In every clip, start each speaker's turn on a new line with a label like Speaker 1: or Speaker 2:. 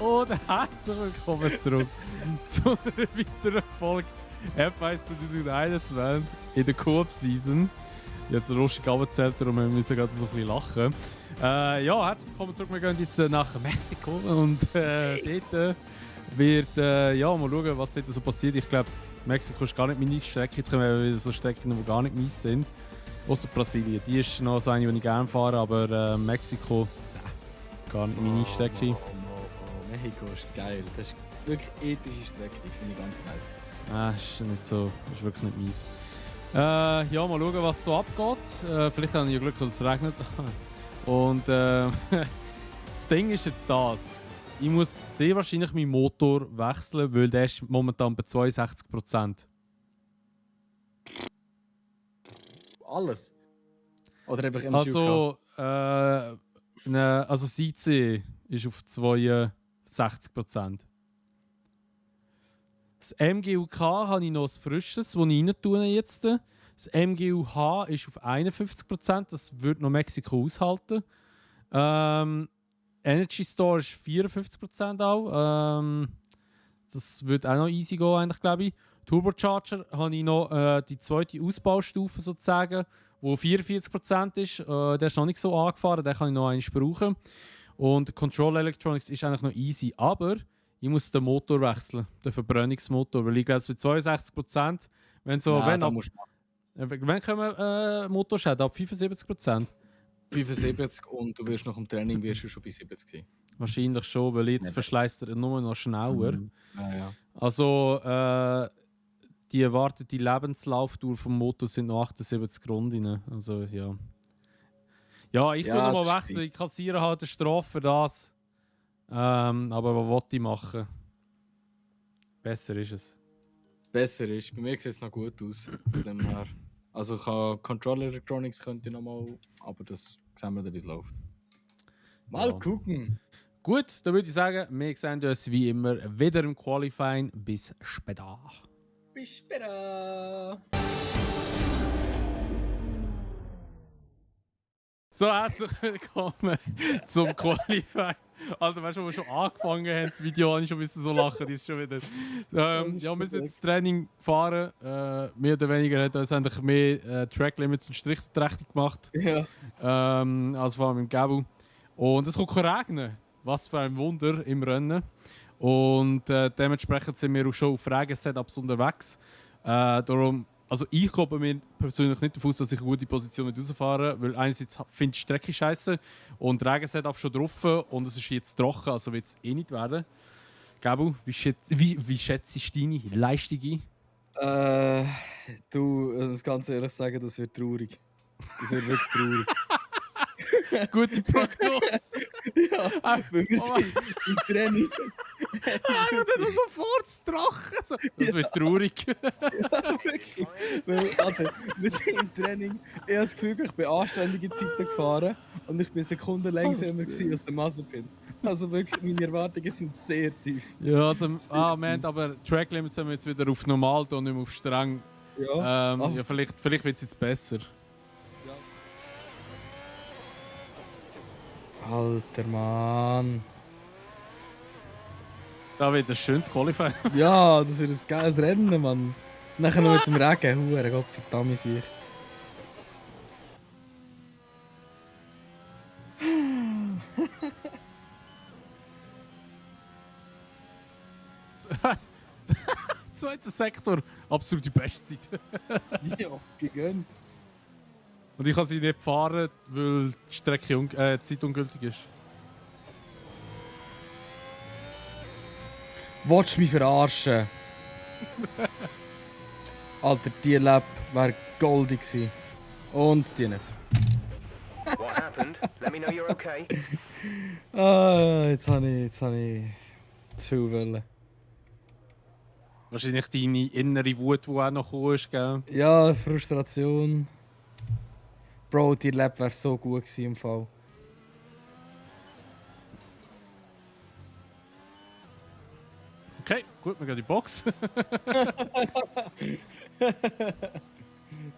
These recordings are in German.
Speaker 1: Und herzlich willkommen zurück zu einer weiteren Folge F1 2021 in der Coop-Season. Jetzt lustig abgezählt, darum müssen wir gerade so ein bisschen lachen. Ja, herzlich willkommen zurück. Wir gehen jetzt nach Mexiko und dort wird, ja, mal schauen, was dort so passiert. Ich glaube, Mexiko ist gar nicht meine Strecke. Jetzt kommen wir wieder so Strecken, die gar nicht meins sind. Außer Brasilien. Die ist noch so eine, die ich gerne fahre, aber Mexiko, gar nicht meine Strecke.
Speaker 2: Mexiko ist geil. Das ist wirklich epische Strecke, finde ich ganz nice.
Speaker 1: Ist nicht so, ist wirklich nicht meins. Ja, mal schauen, was so abgeht. Vielleicht habe ich ja Glück, dass es regnet. Und das Ding ist jetzt das. Ich muss sehr wahrscheinlich meinen Motor wechseln, weil der ist momentan bei 62%.
Speaker 2: Alles? Oder einfach im
Speaker 1: Also, also das IC ist auf 62%. Das MGUK habe ich noch ein frisches, das ich rein tue jetzt. Das MGUH ist auf 51%, das würde noch Mexiko aushalten. Energy Store ist 54% auch. Das wird auch noch easy gehen, eigentlich, glaube ich. Turbocharger habe ich noch die zweite Ausbaustufe sozusagen, wo 44% ist. Der ist noch nicht so angefahren, den kann ich noch einmal brauchen. Und Control Electronics ist eigentlich noch easy, aber ich muss den Motor wechseln, den Verbrennungsmotor, weil ich glaube, es wird 62%. Wenn so,
Speaker 2: Nein,
Speaker 1: wenn kommen Motorschäden ab 75%?
Speaker 2: 75 und du wirst nach dem Training wirst du schon bei 70 sein.
Speaker 1: Wahrscheinlich schon, weil jetzt verschleißt er nur noch schneller.
Speaker 2: Ja.
Speaker 1: Also die erwartete Lebenslaufdauer vom Motor sind noch 78 Runden. Also ja. Ja, ich tue nochmal wechseln. Ich kassiere halt eine Strafe für das. Aber was wollte ich machen? Besser ist es.
Speaker 2: Besser ist. Bei mir sieht es noch gut aus. Von dem her. Also ich habe Control Electronics könnte ich nochmal, aber das sehen wir dann, wie es läuft. Mal gucken.
Speaker 1: Gut, dann würde ich sagen, wir sehen uns wie immer wieder im Qualifying. Bis später.
Speaker 2: Bis später.
Speaker 1: So, herzlich willkommen zum Qualifying. Alter, weißt du, wo wir schon angefangen haben, das Video, habe ich schon ein bisschen so lachen. Das ist schon wieder. Ja, wir sind jetzt Training gefahren. Mehr oder weniger hat uns eigentlich mehr Track Limits und Strich gemacht.
Speaker 2: Ja.
Speaker 1: Also vor allem im Gabu. Und es kommt regnen. Was für ein Wunder im Rennen. Und dementsprechend sind wir auch schon auf Regen-Setups unterwegs. Darum, also ich glaube mir persönlich nicht davon aus, dass ich eine gute Position rausfahren, weil einerseits finde ich die Strecke scheiße und Regen-Setup schon drauf und es ist jetzt trocken, also wird es eh nicht werden. Gabu, wie schätzt du deine Leistung ein?
Speaker 2: Du, ich muss ganz ehrlich sagen, das wird traurig. Das wird wirklich traurig.
Speaker 1: Gute Prognose.
Speaker 2: Ja, weil wir sind im Training.
Speaker 1: Einfach nicht sofort trocken. So. Das wird traurig.
Speaker 2: Ja, wirklich. Weil, Alter, wir sind im Training. Ich habe das Gefühl, ich bin anständige Zeiten gefahren und ich bin Sekunden langsamer als der Mazepin. Also wirklich, meine Erwartungen sind sehr tief.
Speaker 1: Ja, also, Moment, aber Track Limits haben wir jetzt wieder auf normal und nicht mehr auf streng.
Speaker 2: Ja,
Speaker 1: ja vielleicht wird es jetzt besser.
Speaker 2: Alter Mann.
Speaker 1: Da wird ein schönes Qualifying.
Speaker 2: Ja, das wird ein geiles Rennen, Mann. Nachher noch mit dem Regen. Hure Gott, verdammt sich.
Speaker 1: Zweiter Sektor, absolut die beste Zeit.
Speaker 2: Ja, gegönnt.
Speaker 1: Und ich kann sie nicht fahren, weil die Strecke die Zeit ungültig ist.
Speaker 2: Wolltest du mich verarschen? Alter, die Lab wäre goldig gewesen. Und die nicht.
Speaker 3: What happened? Let me know you're okay.
Speaker 2: Jetzt habe ich zu viel wollen.
Speaker 1: Wahrscheinlich deine innere Wut, die auch noch gekommen ist, gell?
Speaker 2: Ja, Frustration. Bro, die Lab wäre so gut gewesen im Fall.
Speaker 1: Okay, gut, wir gehen in die Box.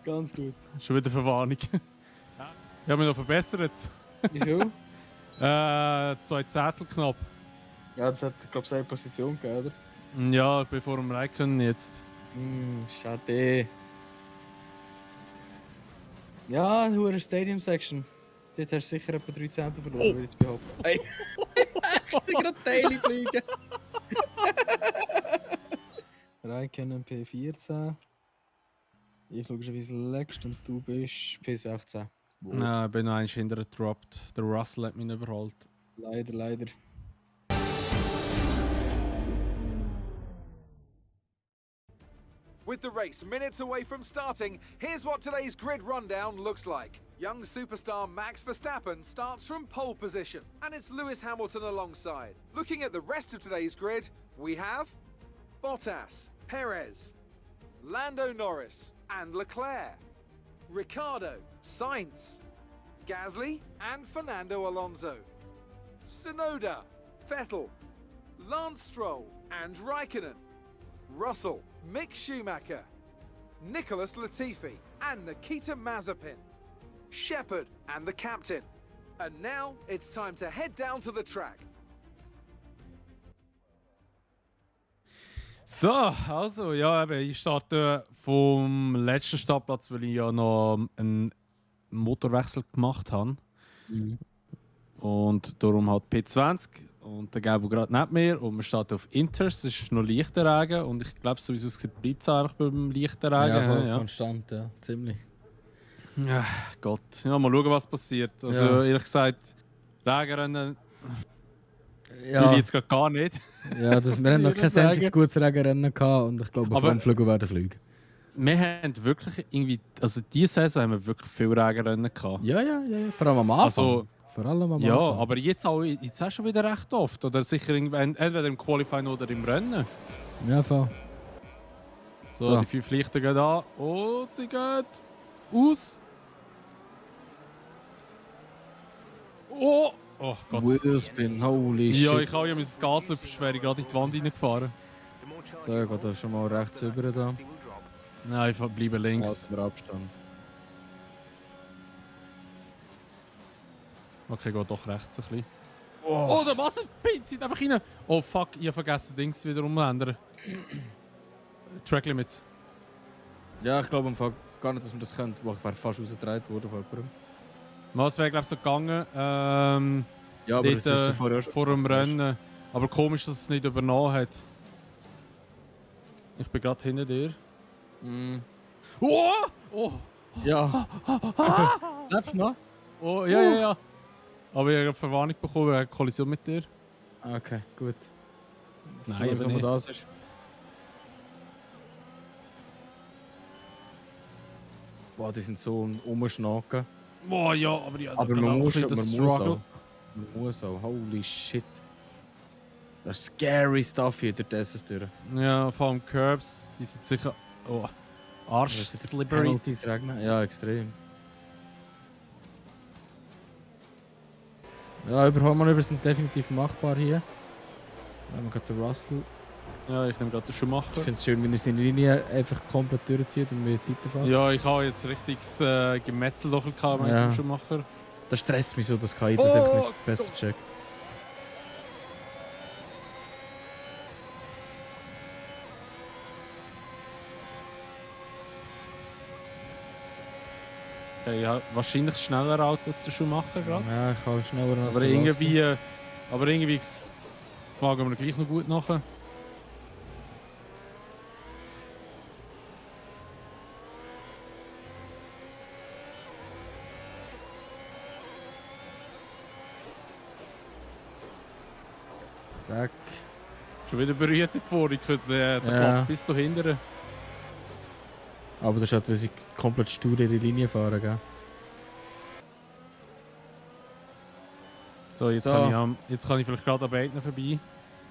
Speaker 2: Ganz gut.
Speaker 1: Schon wieder Verwarnung. Ich habe mich noch verbessert.
Speaker 2: Wie viel?
Speaker 1: 2 Zettel knapp.
Speaker 2: Ja, das hat, glaube ich, eine Position gegeben, oder?
Speaker 1: Ja, ich bin vor dem Raikkonen jetzt.
Speaker 2: Schade. Ja, hure Stadium Section. Dort hast du sicher etwa 3 Zehntel verloren, würde ich jetzt behaupten. Hey! Ich sehe gerade Teile fliegen. Raikkonen P14. Ich schaue schon, wie es legst und du bist P16. Wow.
Speaker 1: Nein, ich bin noch eins hinterher gedroppt. Der Russell hat mich überholt.
Speaker 2: Leider, leider.
Speaker 4: With the race minutes away from starting, here's what today's grid rundown looks like. Young superstar Max Verstappen starts from pole position, and it's Lewis Hamilton alongside. Looking at the rest of today's grid, we have Bottas, Perez, Lando Norris, and Leclerc, Ricciardo, Sainz, Gasly, and Fernando Alonso, Tsunoda, Vettel, Lance Stroll, and Raikkonen, Russell, Mick Schumacher, Nicholas Latifi, and Nikita Mazepin, Shepard, and the captain. And now it's time to head down to the track.
Speaker 1: So, also, ja, eben, ich starte vom letzten Startplatz, weil ich ja noch einen Motorwechsel gemacht habe. Und darum halt P20 und der Gabo gerade nicht mehr. Und wir starten auf Inters, es ist noch leichter Regen und ich glaube, so wie es aussieht, bleibt es einfach beim leichten Regen.
Speaker 2: Ja, voll
Speaker 1: ja.
Speaker 2: konstant, ja, ziemlich.
Speaker 1: Ja, Gott. Ja, mal schauen, was passiert. Also,
Speaker 2: Ja.
Speaker 1: ehrlich gesagt, Regenrennen fühle ich
Speaker 2: Ja,
Speaker 1: jetzt gerade gar nicht.
Speaker 2: ja das, wir haben noch kein
Speaker 1: Muss ich sagen.
Speaker 2: einziges gutes Regenrennen gehabt und ich glaube,
Speaker 1: Aber-
Speaker 2: vor dem Flügel werden fliegen.
Speaker 1: Wir haben wirklich irgendwie, also diese Saison haben wir wirklich viel Regenrennen gehabt.
Speaker 2: Ja, vor allem am Anfang.
Speaker 1: Also,
Speaker 2: vor allem am
Speaker 1: ja,
Speaker 2: Anfang.
Speaker 1: aber jetzt auch schon wieder recht oft. Oder sicher entweder im Qualifying oder im Rennen.
Speaker 2: Ja, voll.
Speaker 1: So, die 5 Lichter gehen an und sie geht aus. Oh! Oh Gott.
Speaker 2: Wheelspin, holy
Speaker 1: Ja,
Speaker 2: shit.
Speaker 1: ich habe ja mein Gaslöpfer wäre gerade in die Wand reingefahren.
Speaker 2: So, ich gehe da schon mal rechts rüber da.
Speaker 1: Nein, ich bleibe links.
Speaker 2: Halten wir Abstand.
Speaker 1: Okay, geht doch rechts ein bisschen. Oh, der Wasserpin zieht einfach rein. Oh fuck, ich habe vergessen, Dings wieder umändern. Track Limits.
Speaker 2: Ja, ich glaube im Fall gar nicht, dass wir das können. Ich wäre fast rausgedreht worden von jemandem.
Speaker 1: Was wäre glaube ich so gegangen?
Speaker 2: Ja, aber
Speaker 1: Dort,
Speaker 2: das ist ja vorher schon.
Speaker 1: vor dem Rennen. Aber komisch, dass es nicht übernommen hat. Ich bin gerade hinter dir. Oh! Oh!
Speaker 2: Ja. Lebst du noch?
Speaker 1: Oh, ja. Aber ich habe eine Verwarnung bekommen wegen Kollision mit dir.
Speaker 2: Okay, gut.
Speaker 1: Nein,
Speaker 2: so,
Speaker 1: eben
Speaker 2: wenn man
Speaker 1: nicht.
Speaker 2: das ist. Boah, die sind so umschnacken.
Speaker 1: Oh ja, aber ja,
Speaker 2: Aber
Speaker 1: da
Speaker 2: man
Speaker 1: auch
Speaker 2: muss,
Speaker 1: ein
Speaker 2: man
Speaker 1: bisschen
Speaker 2: muss
Speaker 1: Struggle.
Speaker 2: auch. Man muss auch. Holy shit. Das ist scary stuff hier durch dieses durch.
Speaker 1: Ja, vor allem Curbs, die sind sicher. Oh, Arsch-slippery.
Speaker 2: Penalties regnen. Ja, extrem. Ja, Überholmanöver sind definitiv machbar hier. Ja, man hat den Russell.
Speaker 1: Ja, ich nehme gerade den Schuhmacher.
Speaker 2: Ich finde es schön, wenn er seine Linie einfach komplett durchzieht und wir Zeit fährt.
Speaker 1: Ja, ich habe jetzt richtiges Gemetzel doch gehabt mit
Speaker 2: Ja.
Speaker 1: dem Schuhmacher.
Speaker 2: Das stresst mich so, dass KI das einfach nicht besser checkt.
Speaker 1: Okay, ja, wahrscheinlich schneller Auto als der Schuhmacher gerade.
Speaker 2: Ja, ich kann schneller als
Speaker 1: Aber
Speaker 2: der
Speaker 1: irgendwie, fragen wir gleich noch gut nachher.
Speaker 2: Zack.
Speaker 1: Schon wieder berührt vor, ich könnte den
Speaker 2: Ja.
Speaker 1: Klaff bis da hinten.
Speaker 2: Aber das ist halt, weil sie komplett stur ihre Linie fahren, gell?
Speaker 1: So, jetzt,
Speaker 2: So.
Speaker 1: Jetzt kann ich vielleicht gerade an beiden vorbei.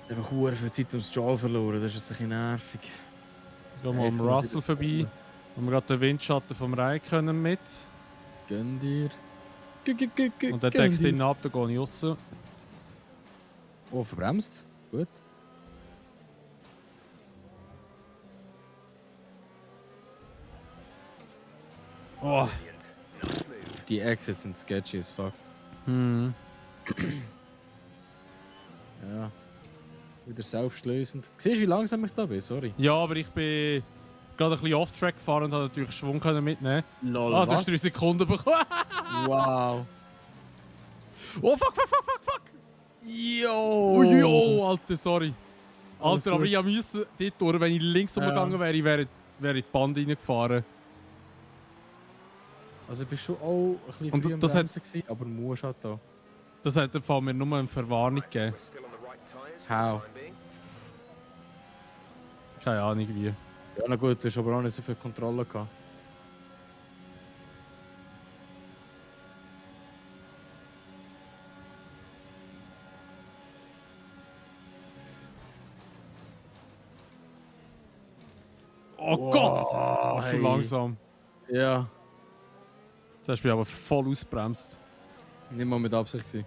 Speaker 2: Einfach hure viel Zeit ums Stroll verloren, das ist jetzt ein bisschen nervig.
Speaker 1: Gehen wir
Speaker 2: Jetzt
Speaker 1: am
Speaker 2: kann man
Speaker 1: Russell
Speaker 2: sich das
Speaker 1: vorbei. Haben wir gerade den Windschatten vom Raikkonen mit.
Speaker 2: Gönn dir.
Speaker 1: Und der deckt ihn ab, da gehe ich raus.
Speaker 2: Oh, verbremst. Gut.
Speaker 1: Oh.
Speaker 2: Die Exits sind sketchy as fuck.
Speaker 1: Hm.
Speaker 2: Ja. Wieder selbstlösend. Siehst du, wie langsam ich da bin? Sorry.
Speaker 1: Ja, aber ich bin gerade ein bisschen off-track gefahren und habe natürlich Schwung können mitnehmen.
Speaker 2: Lol,
Speaker 1: Ah, du hast 3 Sekunden bekommen.
Speaker 2: Wow.
Speaker 1: Oh, fuck!
Speaker 2: Yo!
Speaker 1: Oh, jo, Alter, sorry.
Speaker 2: Alles
Speaker 1: Alter, aber
Speaker 2: gut.
Speaker 1: ich musste dort durch, wenn ich links umgegangen wäre, wäre ich in die Bande reingefahren.
Speaker 2: Also ich bin schon auch ein bisschen
Speaker 1: Und
Speaker 2: früh am
Speaker 1: das hat-
Speaker 2: Bremsen gewesen, aber musst halt da.
Speaker 1: Das hat im Fall mir nur eine Verwarnung gegeben.
Speaker 3: We're still on the right tyres for
Speaker 2: How?
Speaker 3: the time being.
Speaker 1: Keine Ahnung wie.
Speaker 2: Ja, na gut, du hast aber auch nicht so viel Kontrolle gehabt.
Speaker 1: Oh
Speaker 2: Wow,
Speaker 1: Gott! Fast schon
Speaker 2: hey.
Speaker 1: langsam.
Speaker 2: Ja,
Speaker 1: Jetzt hast du mich aber voll ausbremst.
Speaker 2: nicht mal mit Absicht gewesen.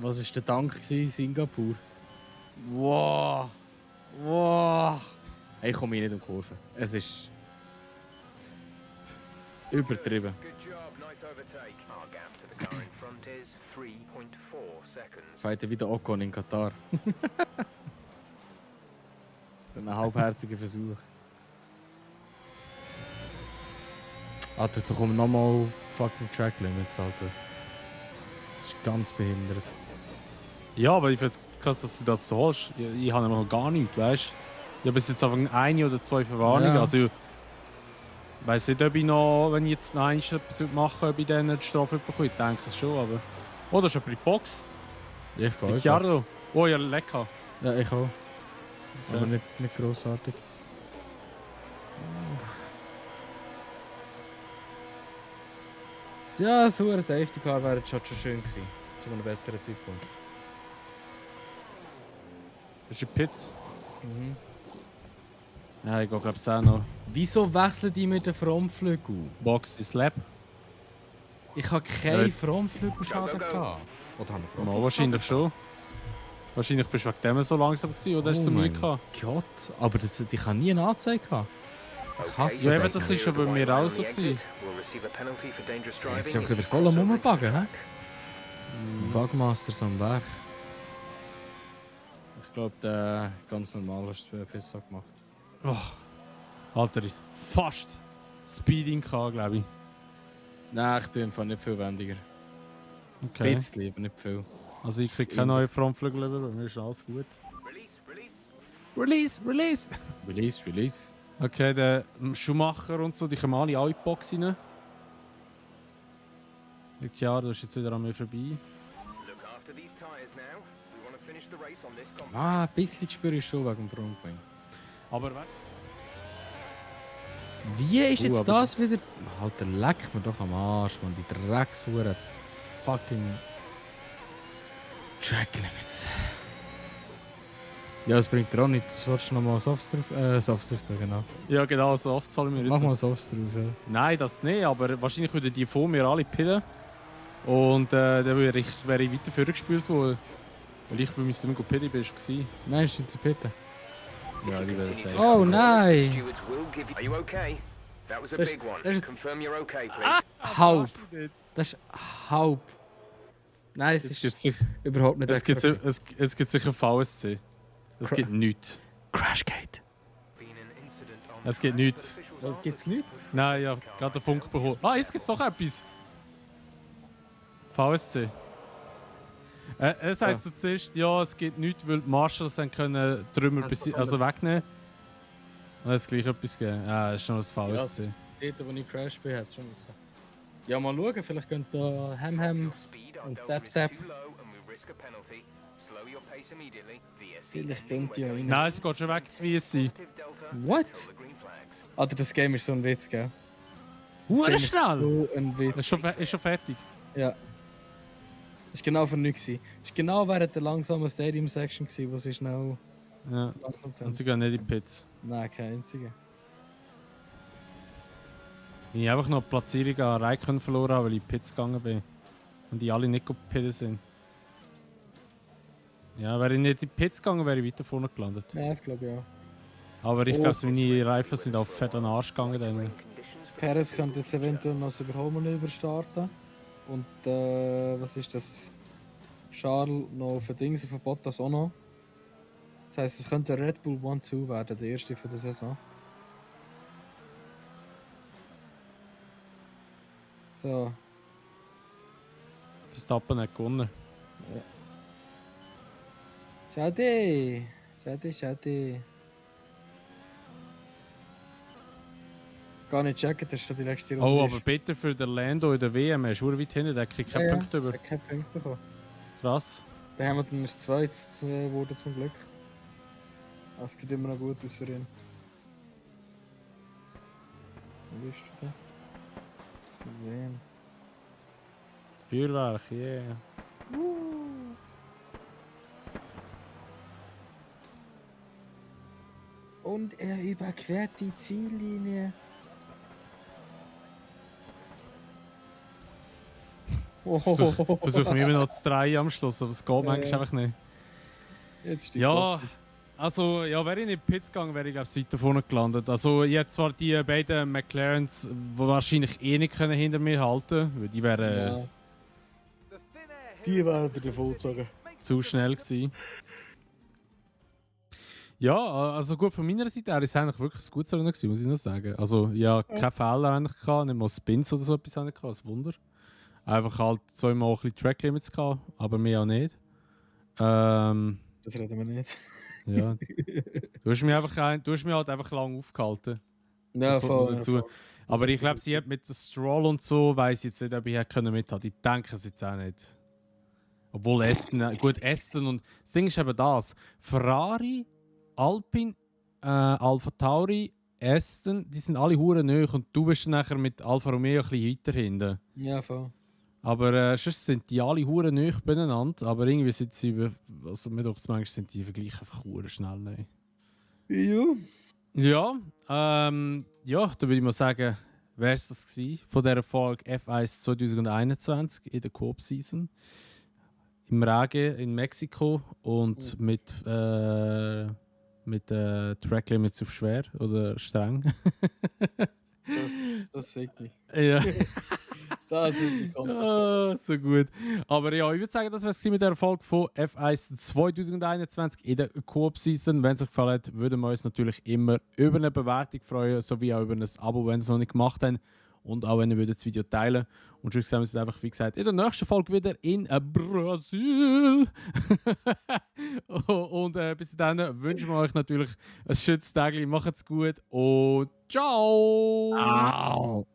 Speaker 2: Was war der Dank gewesen, Singapur? Wow! Wow! Hey, ich komme hier nicht um die Kurve. Es ist übertrieben.
Speaker 3: Good job, nice overtake. Our gap to the car in front is 3.4 seconds.
Speaker 2: Fighten wieder Ocon in Katar. Ein halbherziger Versuch. Alter, ich bekomme nochmal fucking Track Limits, Alter. Das ist ganz behindert.
Speaker 1: Ja, aber ich finde es krass, dass du das so hast. Ich habe noch gar nichts, weißt du? Ich habe bis jetzt einfach 1 oder 2 Verwarnungen.
Speaker 2: Ja.
Speaker 1: Also, ich weiss nicht, ob ich noch, wenn ich jetzt noch etwas machen würde, ob ich dann die Strafe bekomme. Ich denke es schon, aber. Oh, das ist aber die Box.
Speaker 2: Ja, ich gehe auch.
Speaker 1: Chiaro. Oh, ja, lecker.
Speaker 2: Ja, ich auch.
Speaker 1: Okay.
Speaker 2: Aber nicht grossartig. Ja, so ein Safety Car wäre jetzt schon schön gewesen. Zu einem besseren Zeitpunkt.
Speaker 1: Das ist die Pizza.
Speaker 2: Mhm.
Speaker 1: Ja, ich gehe glaube ich auch noch.
Speaker 2: Wieso wechseln die mit den Frontflügel?
Speaker 1: Box ist Lab.
Speaker 2: Ich habe keinen
Speaker 1: Ja.
Speaker 2: Frontflügelschaden
Speaker 3: Go, go, go.
Speaker 2: gehabt. Oder habe ich
Speaker 1: Mal, wahrscheinlich schon. Wahrscheinlich bist du wegen dem so langsam gewesen, oder hast du so Mühe gehabt?
Speaker 2: Gott, aber ich habe nie eine Anzeige gehabt. Ich hasse
Speaker 1: Ja, eben,
Speaker 2: das.
Speaker 1: das ist schon bei mir auch so gewesen.
Speaker 3: We'll receive a penalty for dangerous
Speaker 2: Jetzt
Speaker 3: driving.
Speaker 2: sind wir
Speaker 3: if
Speaker 2: wieder
Speaker 3: you
Speaker 2: voll am
Speaker 3: also reach the
Speaker 2: Rumbuggen, hä?
Speaker 3: track.
Speaker 2: Bugmasters am Werk. Ich glaube, der ganz normal hast du Pizza gemacht.
Speaker 1: Oh, Alter, ich fast Speeding gehabt, glaube ich.
Speaker 2: Nein, ich bin einfach nicht viel wendiger.
Speaker 1: Okay.
Speaker 2: Ein bisschen, aber nicht viel.
Speaker 1: Also ich kriege keine neuen Frontflügel über, bei mir ist alles gut.
Speaker 3: Release, release.
Speaker 1: Release!
Speaker 2: Release.
Speaker 1: Okay, der Schumacher und so, die kommen alle in die Box rein. Ja, du bist jetzt wieder an mir vorbei.
Speaker 3: Look after these tyres now. We want to finish the race on this compound.
Speaker 2: Ah, ein bisschen spüre ich schon wegen dem Frontwing.
Speaker 1: Aber
Speaker 2: Wie ist jetzt
Speaker 1: aber-
Speaker 2: das wieder? Alter, leck mir doch am Arsch, man. Die Dreckshure fucking Track Limits. Ja, es bringt dir auch nicht. Du solltest nochmal Softs drauf, genau.
Speaker 1: ja, genau, so oft zahlen wir jetzt.
Speaker 2: Mach mal Softs drauf, ja.
Speaker 1: Nein, das nicht, aber wahrscheinlich würden die vor mir alle pillen. Und dann wäre ich weiter vorgespielt worden. Weil ich bei mir immer gut pillen bin, war.
Speaker 2: Nein, ist nicht bitte.
Speaker 1: Ja,
Speaker 3: If
Speaker 1: die
Speaker 3: you
Speaker 1: werden
Speaker 3: continue
Speaker 1: safe.
Speaker 3: to
Speaker 2: Oh,
Speaker 3: come close,
Speaker 2: nein.
Speaker 3: the stewards will give you... Are you okay? That was a
Speaker 2: There's-
Speaker 3: big one.
Speaker 2: there's-
Speaker 3: Confirm you're okay, please.
Speaker 2: Halb. Das ist halb. Nein, es
Speaker 1: Es
Speaker 2: ist
Speaker 1: gibt sicher,
Speaker 2: überhaupt nicht
Speaker 1: es gibt,
Speaker 2: extra.
Speaker 1: es gibt sicher VSC. Es gibt nichts.
Speaker 2: Crashgate.
Speaker 3: Been an incident on
Speaker 1: Es gibt
Speaker 3: track,
Speaker 1: nichts.
Speaker 3: but officials
Speaker 2: Was
Speaker 3: aren't
Speaker 2: gibt's
Speaker 3: looking
Speaker 2: nicht?
Speaker 3: to push
Speaker 1: Nein, ja, gerade den Funk bekommen. Ah, jetzt gibt es doch etwas. VSC. Er sagt
Speaker 2: Ja.
Speaker 1: so zuerst, ja, es gibt nichts, weil die Marshals dann können Trümmer also wegnehmen. Und es gleich etwas gegeben. Ja, das ist noch das VSC.
Speaker 2: Dort, wo ich crashed bin, hat es schon müssen. Ja, mal schauen, vielleicht könnte da Ham
Speaker 3: Your speed, our
Speaker 2: und
Speaker 3: delta
Speaker 2: Step
Speaker 3: is too low and we risk a penalty. Slow your pace immediately. VSC
Speaker 2: Vielleicht
Speaker 3: ending
Speaker 2: könnte ja
Speaker 3: when
Speaker 2: rein.
Speaker 1: Nein, sie geht schon weg, wie es sie.
Speaker 3: positive delta
Speaker 2: What?
Speaker 3: until the green flags.
Speaker 2: Alter, das Game ist so ein Witz, gell? Das
Speaker 1: Hure
Speaker 2: Game ist
Speaker 1: schnell!
Speaker 2: So ein Witz.
Speaker 1: Ist schon fertig.
Speaker 2: Ja. Das war genau für nichts. Das war genau während der langsamen Stadium-Section, wo sie schnell
Speaker 1: Ja.
Speaker 2: langsam
Speaker 1: Und sie gehen nicht in die Pits.
Speaker 2: Nein, kein einziger.
Speaker 1: Ich einfach noch die Platzierung an Raikkonen verloren habe, weil ich in die Pits gegangen bin. Und die alle nicht gepittet sind. Ja, wäre ich nicht in die Pits gegangen, wäre ich weiter vorne gelandet.
Speaker 2: Ja, das glaube ich auch.
Speaker 1: Aber ich
Speaker 2: Oh.
Speaker 1: glaube, meine Reifen sind auf fett an den Arsch gegangen. Dann.
Speaker 3: Conditions for
Speaker 2: Perez könnte jetzt eventuell noch das Überholmanöver starten. Und was ist das? Charles noch für Dings für Bottas auch noch. Das heisst, es könnte Red Bull 1-2 werden, der erste von der Saison. So,
Speaker 1: Verstappen hat gewonnen.
Speaker 2: schade. Schade. Gar nicht checken, das ist schon die letzte Runde.
Speaker 1: Oh, aber bitte für den Lando in der WM, er ist schon weit hinten, der kriegt keinen Punkt über.
Speaker 2: Er hat keinen Punkt bekommen.
Speaker 1: Krass.
Speaker 2: Der Hamilton ist zweit geworden zum Glück. Es sieht immer noch gut aus für ihn. Wo bist du da? Sehen.
Speaker 1: Feuerwerk, yeah.
Speaker 2: Und er überquert die Ziellinie.
Speaker 1: Versuchen wir immer noch zu drehen am Schluss, aber es geht manchmal einfach nicht.
Speaker 2: Jetzt ist die
Speaker 1: Ja,
Speaker 2: Klappe.
Speaker 1: also, ja, wäre ich nicht in die Pits gegangen, wäre ich glaube ich weiter vorne gelandet. Also, ich hätte zwar die beiden McLarens, die wahrscheinlich eh nicht können hinter mir halten, weil die wären
Speaker 2: Ja.
Speaker 4: The thin air
Speaker 2: Die
Speaker 4: here
Speaker 2: werden
Speaker 4: in
Speaker 2: dir vorgezogen.
Speaker 4: makes
Speaker 1: zu
Speaker 4: it
Speaker 1: schnell gewesen. Ja, also gut, von meiner Seite her ist es eigentlich wirklich ein gutes Rennen gewesen, muss ich noch sagen. Also, ja, keine Fehler eigentlich gehabt, nicht mal Spins oder so etwas habe ich gehabt, ein Wunder. Einfach halt zweimal ein bisschen Track Limits gehabt, aber mehr auch nicht.
Speaker 2: Das reden wir nicht.
Speaker 1: Ja. Du hast mich halt einfach lang aufgehalten.
Speaker 2: Ja,
Speaker 1: Das kommt noch dazu.
Speaker 2: voll.
Speaker 1: Aber ich glaube, sie hat mit dem Stroll und so, weiss ich jetzt nicht, ob ich hätte können mithalten. Ich denke es jetzt auch nicht. Obwohl Aston, gut, Aston und das Ding ist eben das. Ferrari, Alpine, Alpha Tauri, Aston, die sind alle hure nöch und du bist nachher mit Alfa Romeo ein bisschen weiter hinten.
Speaker 2: Ja, voll.
Speaker 1: Aber sonst sind die alle hure nöch beieinander, aber irgendwie sind sie also mir doch manchmal sind die Vergleiche einfach hure schnell. Ne?
Speaker 2: Ja.
Speaker 1: Ja, da würde ich mal sagen, wäre es das gewesen von dieser Folge F1 2021 in der Coop-Season. Im Regen in Mexiko und mit Track Limits auf schwer oder streng.
Speaker 2: Das sagt mich.
Speaker 1: Ja.
Speaker 2: Das ist mich
Speaker 1: Ah, so gut. Aber ja, ich würde sagen, das wäre es mit der Folge von F1 2021 in der Coop-Season. Wenn es euch gefallen hat, würden wir uns natürlich immer über eine Bewertung freuen, sowie auch über ein Abo, wenn ihr es noch nicht gemacht habt. Und auch wenn ihr das Video teilen. Und sonst sehen wir uns einfach, wie gesagt, in der nächsten Folge wieder in Brasil. Und bis dann wünschen wir euch natürlich ein schönes Tag. Macht's gut und ciao!
Speaker 2: Au.